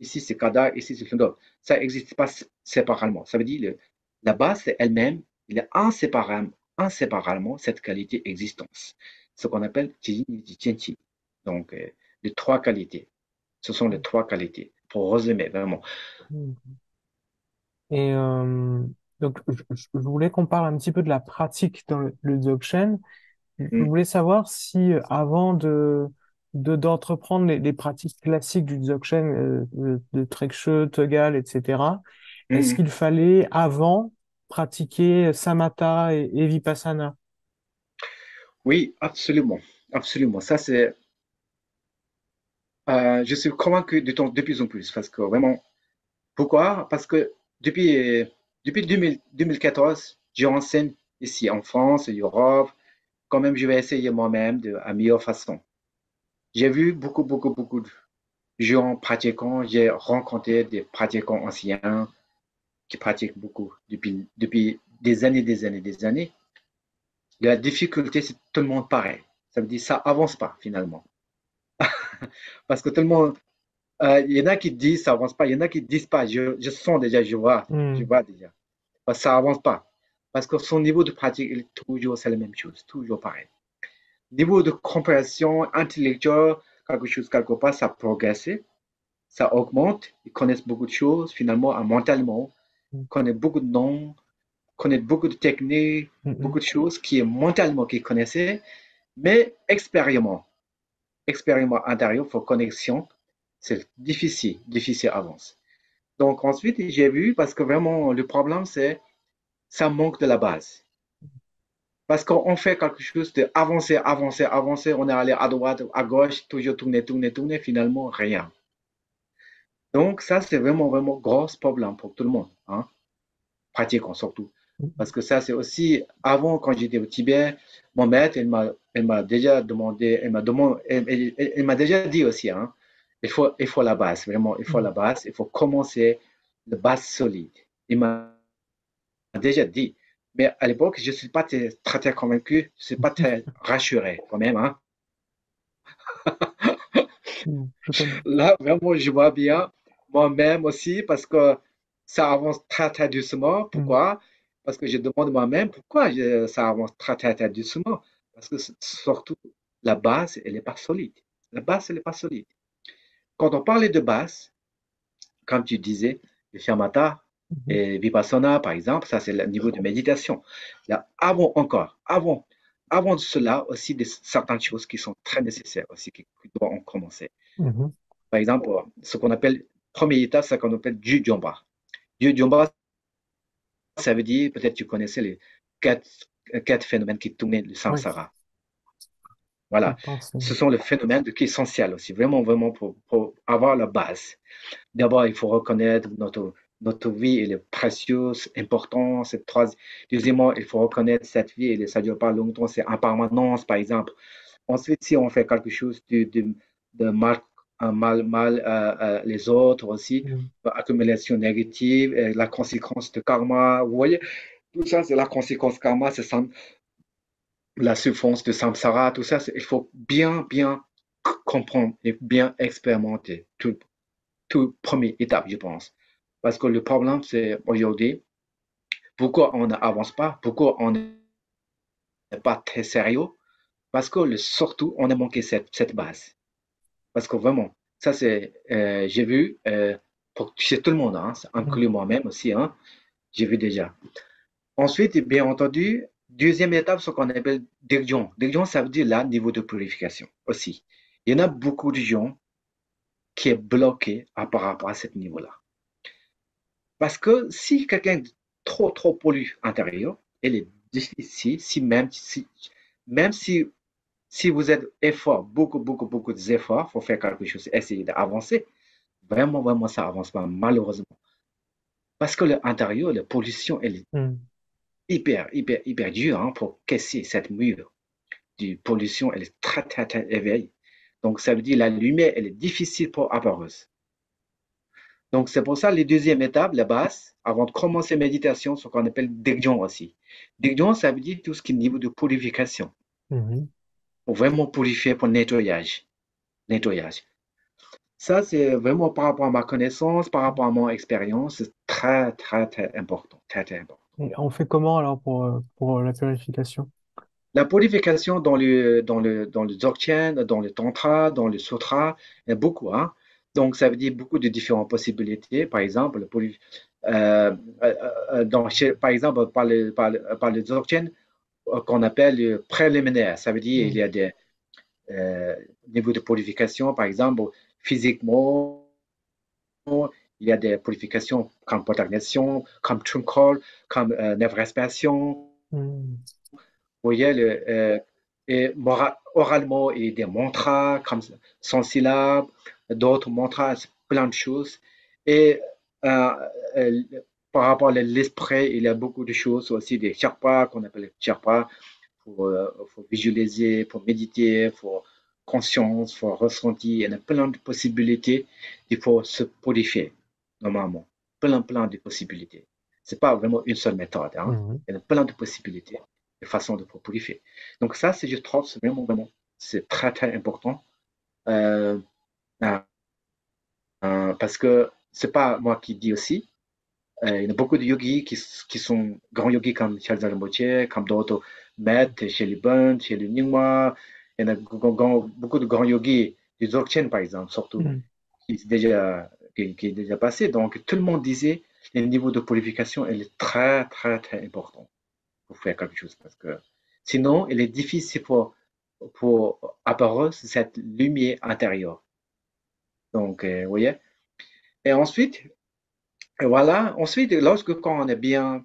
ici c'est Kada, ici c'est Kundot. Ça n'existe pas séparément. Ça veut dire la base elle-même, il est inséparablement cette qualité existence. Ce qu'on appelle Tianqi. Donc, les trois qualités. Ce sont les trois qualités. Pour résumer, vraiment. Mm. Et donc, je voulais qu'on parle un petit peu de la pratique dans le Dzogchen. Je Mm, voulais savoir si, avant d'entreprendre les pratiques classiques du Dzogchen, de Trekchö, Tögal, etc., est-ce mm. qu'il fallait, avant, pratiquer Samatha et Vipassana? Oui, absolument. Absolument. Ça, c'est, je suis convaincu de plus en plus parce que vraiment, pourquoi? Parce que depuis 2014, j'enseigne ici en France, en Europe. Quand même, je vais essayer moi-même de la meilleure façon. J'ai vu beaucoup de gens pratiquants. J'ai rencontré des pratiquants anciens qui pratiquent beaucoup depuis des années. La difficulté, c'est tout le monde pareil. Ça veut dire que ça avance pas finalement. Parce que tout le monde, il y en a qui disent ça avance pas, il y en a qui disent pas. Je sens déjà, je Hmm. vois déjà. Parce que ça avance pas. Parce que son niveau de pratique est toujours, c'est la même chose, toujours pareil. Niveau de compréhension intellectuelle, quelque chose, quelque part, ça progresse, ça augmente. Ils connaissent beaucoup de choses, finalement, mentalement. Ils connaissent beaucoup de noms, connaissent beaucoup de techniques, Hmm. beaucoup Hmm. de choses qui est mentalement qu'ils connaissaient, mais expériment intérieur pour connexion, c'est difficile avance. Donc ensuite, j'ai vu, parce que vraiment, le problème, c'est ça manque de la base. Parce qu'on fait quelque chose de avancer, on est allé à droite, à gauche, toujours tourner, finalement, rien. Donc ça, c'est vraiment gros problème pour tout le monde, hein, pratiquant surtout. Parce que ça, c'est aussi, avant, quand j'étais au Tibet, Mon maître, elle m'a déjà demandé, elle m'a déjà dit aussi, hein, il faut la base, vraiment, il faut Mm. la base, il faut commencer de base solide. Il m'a déjà dit. Mais à l'époque, je ne suis pas très convaincu, je ne suis pas très rassuré quand même, hein. Je connais. Là, vraiment, je vois bien moi-même aussi parce que ça avance très, très doucement. Mm. Pourquoi? Parce que je demande moi-même pourquoi ça avance très, très, très doucement. Parce que surtout, la base, elle n'est pas solide. La base, elle n'est pas solide. Quand on parlait de base, comme tu disais, le shamatha Mhm. et vipassana, par exemple, ça, c'est le niveau de méditation. Là, avant de cela, aussi, certaines choses qui sont très nécessaires aussi, qui doivent commencer. Mhm. Par exemple, ce qu'on appelle, premier état, ce qu'on appelle du Jumba. Du Jumba, ça veut dire, peut-être tu connaissais les quatre, quatre phénomènes qui tournaient le Oui, samsara. je Voilà. pense. Ce sont les phénomènes qui sont essentiels aussi, vraiment, vraiment pour avoir la base. D'abord, il faut reconnaître notre vie, elle est précieuse, importante. Deuxièmement, il faut reconnaître cette vie, ça ne dure pas longtemps, c'est en permanence, par exemple. Ensuite, si on fait quelque chose de mal, les autres aussi, Mm. accumulation négative, la conséquence de karma, vous voyez, tout ça, c'est la conséquence karma, c'est la souffrance de samsara, tout ça, il faut bien, bien comprendre et bien expérimenter. Tout première étape, je pense. Parce que le problème, c'est aujourd'hui, pourquoi on n'avance pas, pourquoi on n'est pas très sérieux, parce que surtout, on a manqué cette base. Parce que vraiment, ça c'est, j'ai vu, pour chez tout le monde, hein, Mm. inclus moi-même aussi, hein, j'ai vu déjà. Ensuite, bien entendu, deuxième étape, ce qu'on appelle Dirjon. Dirjon, ça veut dire là, niveau de purification aussi. Il y en a beaucoup de gens qui est bloqué par rapport à ce niveau-là. Parce que si quelqu'un est trop pollue intérieur, il est difficile, même si vous êtes effort, beaucoup d'efforts pour faire quelque chose, essayer d'avancer, vraiment, vraiment, ça avance pas, malheureusement. Parce que l'intérieur, la pollution, elle est Mm. hyper dure, hein, pour casser cette mur de pollution, elle est très, très, très éveillée. Donc, ça veut dire la lumière, elle est difficile pour apparaître. Donc, c'est pour ça les deuxième étape, la base, avant de commencer la méditation, ce qu'on appelle Degjon aussi. Degjon, ça veut dire tout ce qui est niveau de purification. Mhm. Pour vraiment purifier pour nettoyage. Nettoyage. Ça, c'est vraiment par rapport à ma connaissance, par rapport à mon expérience, c'est très, très, très important. Très, très important. Et on fait comment alors pour la purification? La purification dans le Dzogchen, dans le Tantra, dans le Sutra, il y a beaucoup, hein. Donc, ça veut dire beaucoup de différentes possibilités. Par exemple, par exemple, par le Dzogchen, qu'on appelle le préliminaire. Ça veut dire il y Mm. a des niveaux de purification, par exemple, physiquement, il y a des purifications comme protection, comme Truncol, comme respiration. Mm. Vous voyez, et oralement, il y a des mantras comme 100 syllabes, d'autres mantras, plein de choses. Et euh, euh, par rapport à l'esprit, il y a beaucoup de choses aussi, des chakras qu'on appelle les chakras, pour visualiser, pour méditer, pour conscience, pour ressentir. Il y a plein de possibilités. Il faut se purifier, normalement. Plein de possibilités. C'est pas vraiment une seule méthode, hein. Mhm. Il y a plein de possibilités, de façons de purifier. Donc ça, je trouve, c'est vraiment, c'est très, très important. Euh, euh, parce que c'est pas moi qui dis aussi. Il y a beaucoup de yogis qui sont grands yogis comme Charles Rinpoche, comme d'autres maîtres chez les Bund, chez les Nyingma. Il y en a beaucoup de grands yogis du Dzogchen, par exemple, surtout, Mm. qui est déjà passé. Donc, tout le monde disait le niveau de purification, elle est très, très, très important pour faire quelque chose. Parce que sinon, il est difficile pour apparaître cette lumière intérieure. Donc, vous voyez. Et ensuite, voilà. Ensuite, quand on est bien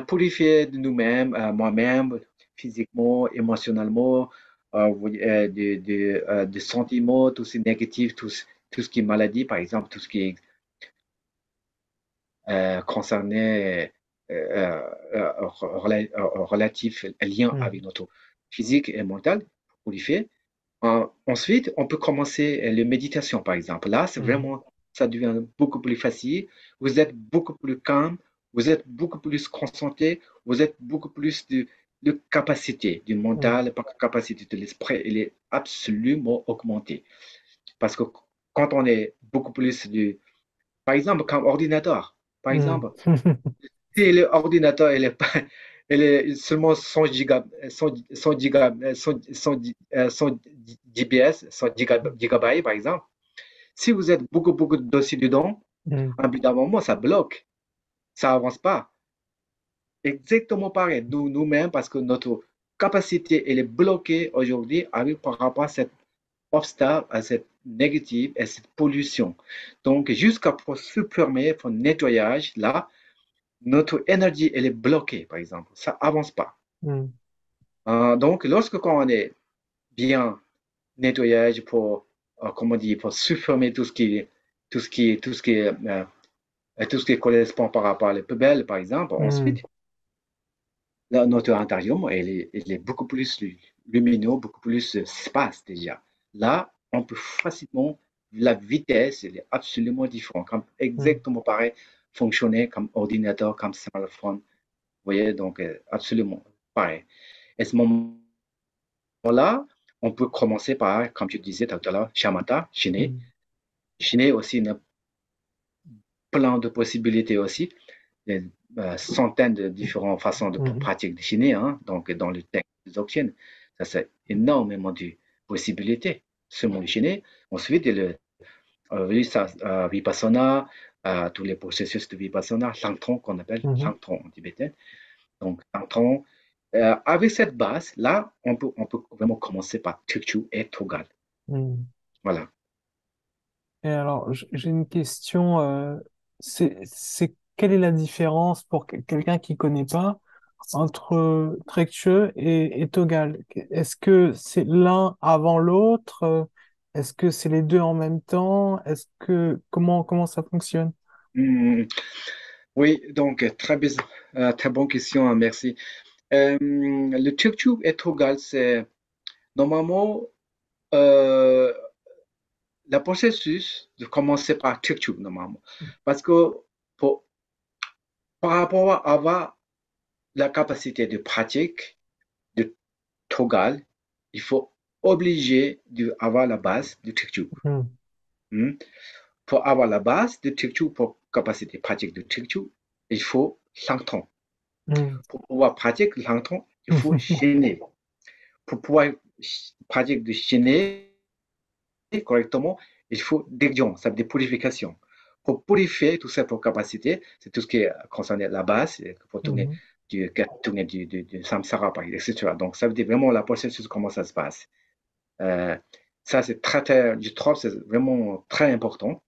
purifié de nous-mêmes, moi-même, physiquement, émotionnellement, des sentiments, tous ces négatifs, tout ce qui est maladie, par exemple, tout ce qui est concerné relatif, lien Mm. avec notre physique et mentale, pour les faire. Ensuite, on peut commencer les méditations, par exemple. Là, c'est Mhm. vraiment, ça devient beaucoup plus facile. Vous êtes beaucoup plus calme, vous êtes beaucoup plus concentré, vous êtes beaucoup plus de capacité du Mhm. mental, capacité de l'esprit, elle est absolument augmentée. Parce que quand on est beaucoup plus du, par exemple, comme ordinateur, par Mhm. exemple, si l'ordinateur il est, pas, il est seulement 100 giga, 100 giga, 100 DBS, 100 gigabytes par exemple, si vous êtes beaucoup de dossiers dedans, Mhm. à un bout d'un moment, ça bloque, ça avance pas. Exactement pareil, nous-mêmes, parce que notre capacité, elle est bloquée aujourd'hui par rapport à cette obstacle, à cette négative, à cette pollution. Donc, jusqu'à pour supprimer, pour nettoyage, là, notre énergie, elle est bloquée, par exemple. Ça avance pas. Mhm. Donc, lorsque quand on est bien nettoyage pour, comment dire, pour supprimer tout ce qui correspond par rapport aux poubelles, par exemple, Mhm. ensuite, là, notre intérieur, elle est beaucoup plus lumineux, beaucoup plus espace déjà. Là, on peut facilement, la vitesse, elle est absolument différente, comme Mhm. exactement pareil, fonctionner comme ordinateur, comme smartphone. Vous voyez, donc absolument pareil. Et à ce moment-là, on peut commencer par, comme je disais tout à l'heure, shamatha, chiner. Mhm. Chiner aussi, il y a plein de possibilités aussi, des centaines de différentes façons de Mhm. pratiquer le chiner, hein, donc dans le texte des Dzogchen. Ça, c'est énormément de possibilités. Seulement le chiner. Ensuite, il y a le vipassana, tous les processus de vipassana, Langtong qu'on appelle, Mhm. Langtong en tibétain. Donc, Langtong, avec cette base, là, on peut vraiment commencer par Tukchu et Togal. Mhm. Voilà. Et alors, j'ai une question. Quelle est la différence pour quelqu'un qui connaît pas entre Trekchö et Togal? Est-ce que c'est l'un avant l'autre? Est-ce que c'est les deux en même temps? Comment ça fonctionne? Hmm. Oui, donc très bonne question, hein, merci. Le Tukchu et Togal, c'est normalement euh, le processus de commencer par Tukchu, normalement. Parce que pour, par rapport à avoir la capacité de pratique de Togal, il faut obliger d'avoir la base de Tukchu. Mhm. Hmm. Pour avoir la base de Tukchu, pour capacité pratique de Tukchu, il faut Langtong. Pour pouvoir pratiquer Langtong, il faut Mhm. chaîner. Pour pouvoir pratiquer de chaîner correctement, il faut déguion, ça veut dire purification. Pour purifier tout ça pour capacité, c'est tout ce qui est concerné la base, pour tourner Mhm. du samsara, etc. Donc, ça veut dire vraiment la processus, comment ça se passe. Euh, Ça, c'est je trouve, c'est vraiment très important.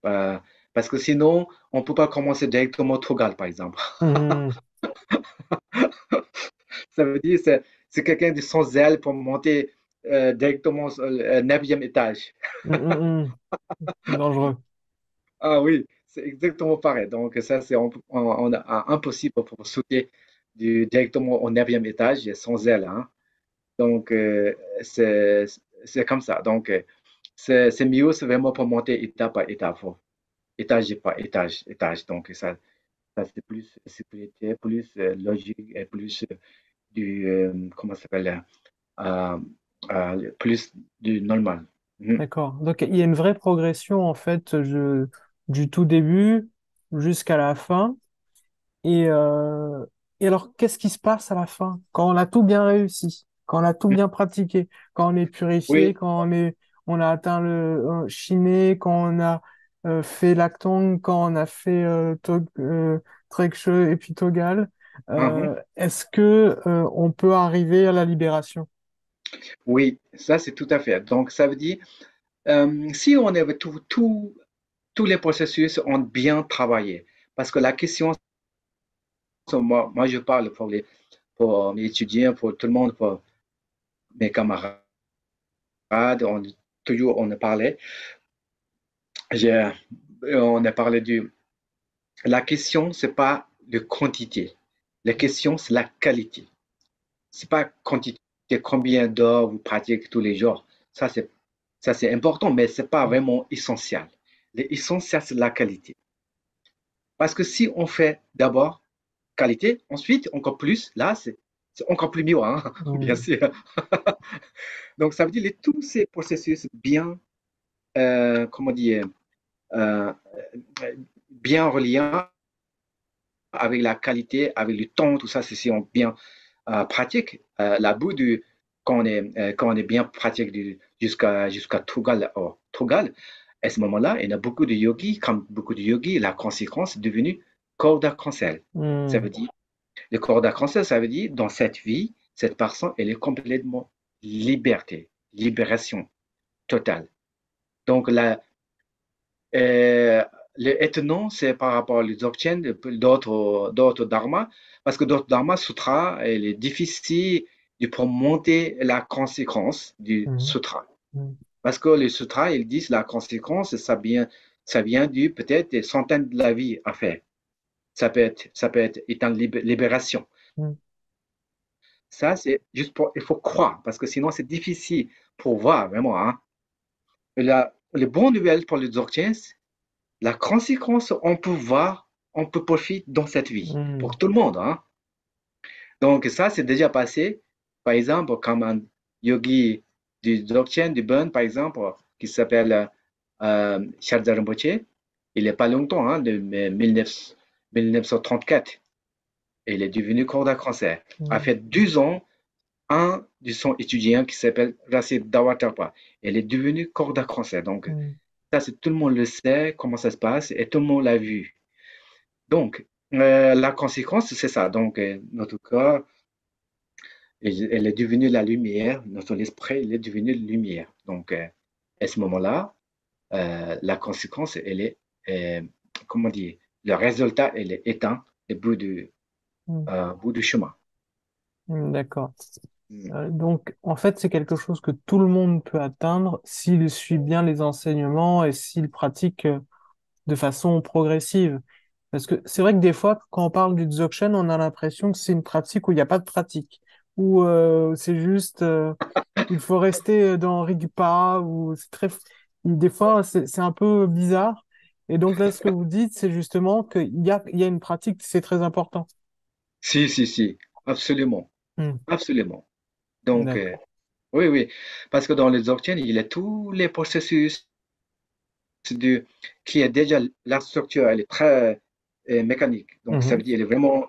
euh, Parce que sinon, on ne peut pas commencer directement Togal, par exemple. Mhm. Ça veut dire c'est quelqu'un de sans zèle pour monter directement sur le 9e étage. Mhm. Mhm. C'est dangereux. Ah oui, c'est exactement pareil. Donc ça, impossible pour sauter directement au 9e étage sans aile, hein. Donc c'est c'est comme ça. Donc c'est mieux, c'est vraiment pour monter étape par étape, étage par étage. Donc ça c'est plus sécurité, plus logique et plus comment ça s'appelle, euh, plus du normal. Mhm. D'accord. Donc, il y a une vraie progression, en fait, du tout début jusqu'à la fin. Et, euh, et alors, qu'est-ce qui se passe à la fin? Quand on a tout bien réussi, quand on a tout bien pratiqué, quand on est purifié, Oui. on a atteint le Shiné, quand on a fait l'Actong, quand on a fait Trekchö et puis Togal, Mhm. est-ce que on peut arriver à la libération? Oui, ça c'est tout à fait. Donc ça veut dire, si on avait tous les processus ont bien travaillé, parce que la question, moi je parle pour mes étudiants, pour tout le monde, pour mes camarades, toujours on a parlé, j'ai- on a parlé la question c'est pas de quantité, la question c'est la qualité, c'est pas quantité, combien d'heures vous pratiquez tous les jours. Ça, c'est important, mais c'est pas vraiment essentiel. L'essentiel, c'est la qualité. Parce que si on fait d'abord qualité, ensuite encore plus, là, c'est encore plus mieux, hein, bien Mm. sûr. Donc, ça veut dire que tous ces processus bien, comment dire, euh, bien reliés avec la qualité, avec le temps, tout ça, c'est si on bien pratique. La bout du, quand on est bien pratique jusqu'à Trugal, à ce moment-là, il y a beaucoup de yogis, comme beaucoup de yogis, la conséquence est devenue corps d'arc-en-ciel. Ça Mm. veut dire, le corps d'arc-en-ciel, ça veut dire, dans cette vie, cette personne, elle est complètement liberté, libération totale. Donc, euh, le étonnant, c'est par rapport aux Dzogchen, d'autres dharmas, parce que d'autres dharmas, sutra, il est difficile de monter la conséquence du Mm. sutra. Mm. Parce que les sutras, ils disent la conséquence, ça vient du peut-être des centaines de la vie à faire. Ça peut être étant libération. Mm. Ça, c'est juste pour, il faut croire, parce que sinon, c'est difficile pour voir vraiment, hein. Les bonnes nouvelles pour les Dzogchen, la conséquence, on peut voir, on peut profiter dans cette vie, Mm. pour tout le monde, hein. Donc ça, c'est déjà passé. Par exemple, comme un yogi du Dzogchen, du Bon, par exemple, qui s'appelle Sharda Rinpoche, il n'est pas longtemps, hein, de 1934. Il est devenu corda cancer. A Mm. fait 2 ans, un de son étudiant qui s'appelle Rasib Dawatarpa. Il est devenu corda cancer. Donc, Mm. ça, tout le monde le sait, comment ça se passe, et tout le monde l'a vu. Donc, la conséquence, c'est ça. Donc, notre corps, elle est devenue la lumière, notre esprit, il est devenu lumière. Donc, à ce moment-là, la conséquence, elle est, euh, comment dire, le résultat, elle est éteint Mm. bout du chemin. D'accord. Mm. Donc, en fait, c'est quelque chose que tout le monde peut atteindre s'il suit bien les enseignements et s'il pratique de façon progressive. Parce que c'est vrai que des fois, quand on parle du Dzogchen, on a l'impression que c'est une pratique où il n'y a pas de pratique, où c'est juste, il faut rester dans Rigpa, ou c'est très, des fois, c'est un peu bizarre. Et donc là, ce que vous dites, c'est justement il y a une pratique, c'est très important. Si, si, si, absolument, Hmm. absolument. Donc, D'accord. oui, oui, parce que dans les Dzogchen, il y a tous les processus de, qui est déjà, la structure, elle est très mécanique. Donc, ça Mhm. veut dire, elle est vraiment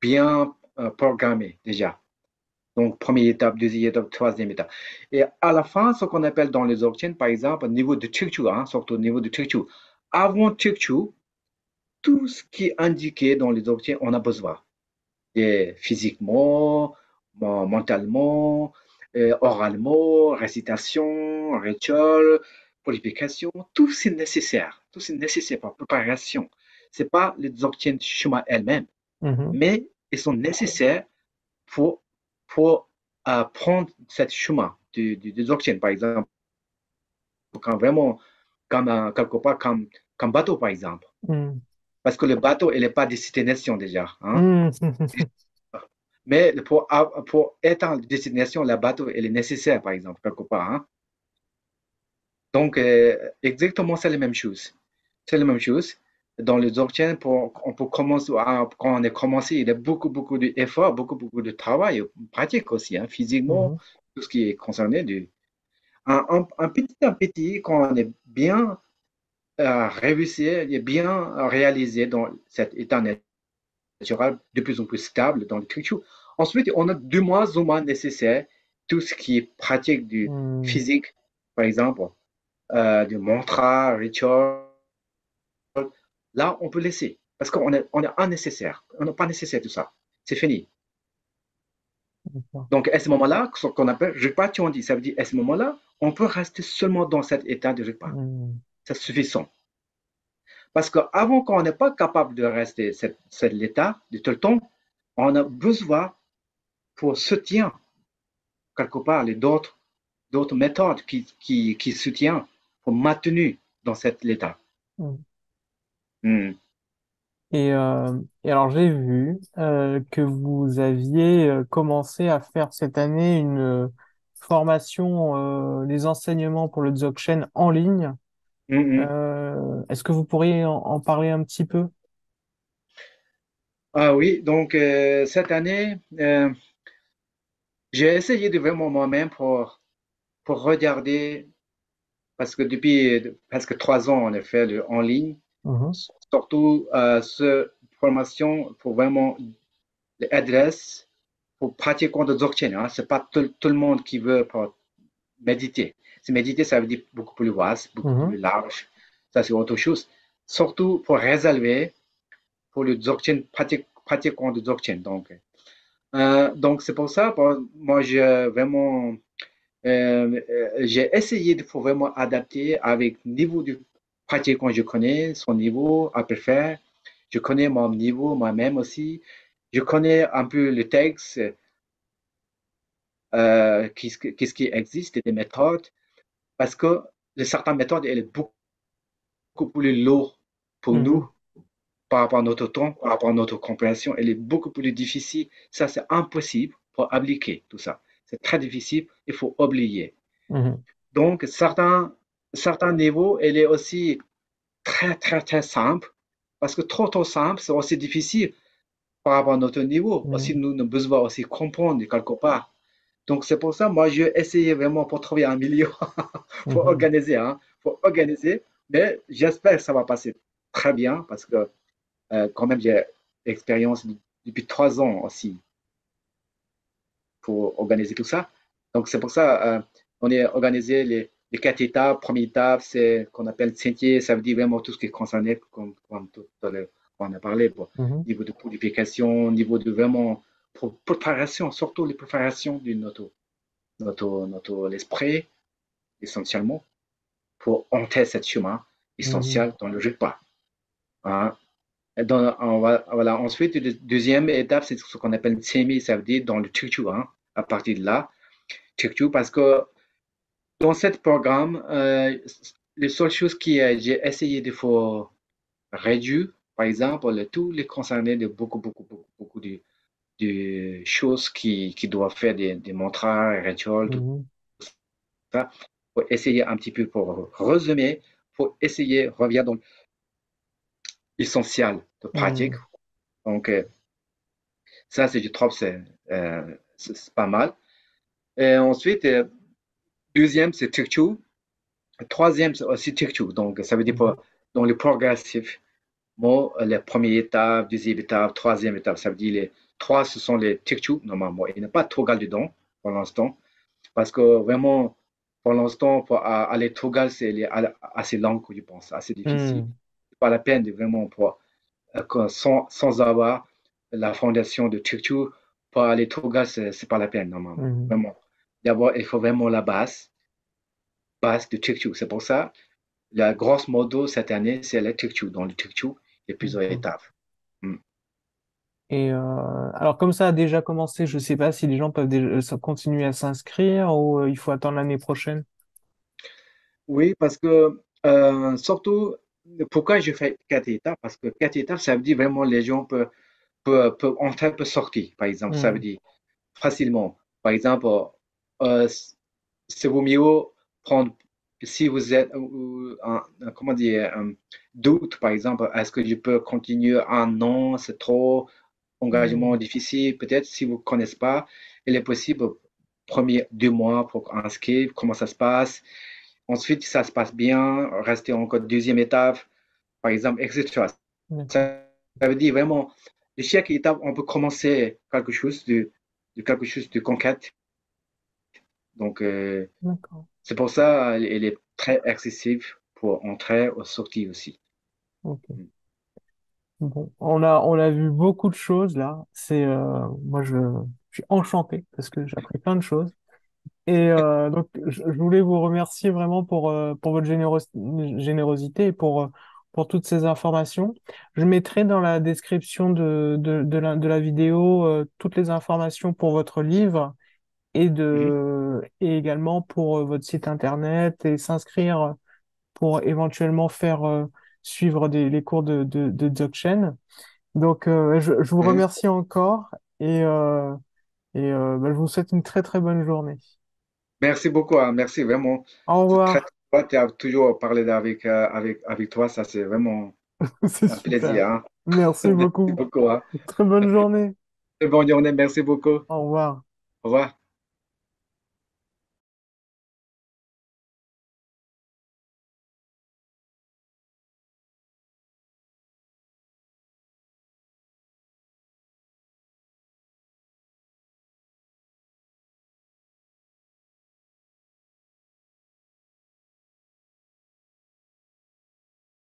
bien programmée déjà. Donc, première étape, deuxième étape, troisième étape. Et à la fin, ce qu'on appelle dans les Dzogchen, par exemple, au niveau de Chukchu, hein, surtout au niveau de Chukchu. Avant Chukchu, tout ce qui est indiqué dans les Dzogchen, on a besoin. Et physiquement, mentalement, oralement, récitation, rituel, purification, tout c'est nécessaire. Tout c'est nécessaire pour préparation. C'est pas les Dzogchen chemin elles-mêmes, Mhm. mais ils sont nécessaires pour, pour prendre cette chemin du Dzogchen, par exemple, quand vraiment, quelque part, comme bateau, par exemple. Mhm. Parce que le bateau, il n'est pas destination déjà, hein. Mhm. Mais pour être en destination, le bateau, il est nécessaire, par exemple, quelque part, hein. Donc, exactement, c'est la même chose. C'est la même chose. Dans les Dzogchen, on peut commencer, quand on a commencé, il y a beaucoup, beaucoup d'efforts, beaucoup, beaucoup de travail, pratique aussi, hein, physiquement, Mhm. tout ce qui est concerné un petit, quand on est bien réussi, et bien réalisé dans cet état naturel, de plus en plus stable dans le culture. Ensuite, on a du moins ou moins nécessaire tout ce qui est pratique du Mhm. physique, par exemple, du mantra, rituel. Là, on peut laisser parce on est un nécessaire. On n'a pas nécessaire tout ça. C'est fini. D'accord. Donc, à ce moment-là, ce qu'on appelle repas dit, ça veut dire à ce moment-là, on peut rester seulement dans cet état de repas. Mhm. C'est suffisant. Parce qu'avant qu'on n'est pas capable de rester cet état de tout le temps, on a besoin pour soutien quelque part les d'autres méthodes qui soutiennent pour maintenir dans cet état. Mhm. Hmm. Et alors, j'ai vu que vous aviez commencé à faire cette année une formation, les enseignements pour le Dzogchen en ligne. Mhm. Est-ce que vous pourriez en parler un petit peu? Ah oui, donc cette année, j'ai essayé de vraiment moi-même pour regarder, parce que depuis presque 3 ans, on a fait le en ligne, Mhm, surtout ce formation pour vraiment l'adresse pour pratiquer de Dzogchen. Hein. C'est pas tout le monde qui veut pour méditer. C'est méditer, ça veut dire beaucoup plus vaste, beaucoup plus mhm, large. Ça, c'est autre chose. Surtout pour réserver pour le Dzogchen, pratiquant de Dzogchen. Donc c'est pour ça, bon, moi, j'ai essayé de faut vraiment adapter avec le niveau du pratiquant que je connais, son niveau à peu faire. Je connais mon niveau moi-même aussi. Je connais un peu le texte, qu'est-ce qui existe, et des méthodes, parce que certaines méthodes, elle est beaucoup plus lourde pour nous mhm, par rapport à notre temps, par rapport à notre compréhension. Elle est beaucoup plus difficile. Ça, c'est impossible pour appliquer tout ça. C'est très difficile, il faut oublier. mhm, Donc, certains niveaux, elle est aussi très, très, très simple, parce que trop simple, c'est aussi difficile par rapport à notre niveau. Aussi, mhm, nous avons besoin aussi comprendre quelque part. Donc, c'est pour ça, moi, j'ai essayé vraiment pour trouver un milieu, pour mhm, organiser, hein, pour organiser. Mais j'espère que ça va passer très bien, parce que quand même, j'ai l'expérience depuis 3 ans aussi pour organiser tout ça. Donc, c'est pour ça, on est organisé les 4 étapes. Première étape, c'est qu'on appelle sentier, ça veut dire vraiment tout ce qui est concerné, comme tout à l'heure, on a parlé, pour mhm, niveau de purification, niveau de vraiment pour préparation, surtout les préparations de l'esprit, essentiellement, pour entrer ce chemin mhm, essentiel dans le repas. Hein. Voilà. Ensuite, la deuxième étape, c'est ce qu'on appelle semi, ça veut dire dans le tutu, hein, à partir de là, tutu, parce que dans ce programme, les seules choses que j'ai essayé de faire réduire, par exemple, tous les concernés de beaucoup de choses qui doivent faire des mantras, rituels, tout mhm, ça, pour essayer un petit peu pour résumer, pour essayer de revenir dans l'essentiel de pratique. mhm, Donc, ça, je trouve, c'est pas mal. Et ensuite, deuxième, c'est Turku. Troisième, c'est aussi Turku. Donc, ça veut dire mhm, dans le progressif. Moi, la première étape, deuxième étape, troisième étape, ça veut dire les trois, ce sont les Turku, normalement. Il n'y a pas Togal dedans, pour l'instant. Parce que vraiment, pour l'instant, pour aller Togal, c'est assez lent, je pense, assez difficile. mhm, C'est pas la peine de vraiment, sans avoir la fondation de Turku, pour aller Togal, c'est pas la peine, normalement. mhm. Vraiment. D'abord, il faut vraiment la base de Turku. C'est pour ça, la grosse modo cette année, c'est le Turku. Dans le Turku, il y a plusieurs D'accord. étapes. Mm. Et alors comme ça a déjà commencé, je sais pas si les gens peuvent déjà continuer à s'inscrire ou il faut attendre l'année prochaine. Oui, parce que surtout, pourquoi je fais 4 étapes? Parce que 4 étapes, ça veut dire vraiment les gens peuvent entrer, peuvent sortir, par exemple. Ça veut Mhm, dire facilement. Par exemple, euh, c'est vaut mieux prendre, si vous êtes, comment dire, un doute, par exemple, est-ce que je peux continuer un an, c'est trop, engagement mhm, difficile, peut-être si vous ne connaissez pas, il est possible, premier 2 mois pour inscrire, comment ça se passe. Ensuite, si ça se passe bien, rester encore deuxième étape, par exemple, etc. d'accord, Ça veut dire vraiment, de chaque étape, on peut commencer quelque chose de concret. Donc, d'accord. c'est pour ça elle est très accessible pour entrer ou sortir aussi. Ok. Bon, on a vu beaucoup de choses là. Moi je suis enchanté parce que j'ai appris plein de choses. Et donc je voulais vous remercier vraiment pour votre générosité et pour toutes ces informations. Je mettrai dans la description de la vidéo toutes les informations pour votre livre Mhm. et également pour votre site internet et s'inscrire pour éventuellement faire suivre les cours de Dzogchen. Donc, je vous Mhm. remercie encore et je vous souhaite une très très bonne journée. Merci beaucoup, hein. Merci vraiment. Au C'est très, revoir, tu as toujours parlé avec toi, ça c'est vraiment c'est un plaisir, super. hein. Merci Merci beaucoup. beaucoup, hein. Très bonne journée. Très bonne journée, merci beaucoup. Au revoir. Au revoir.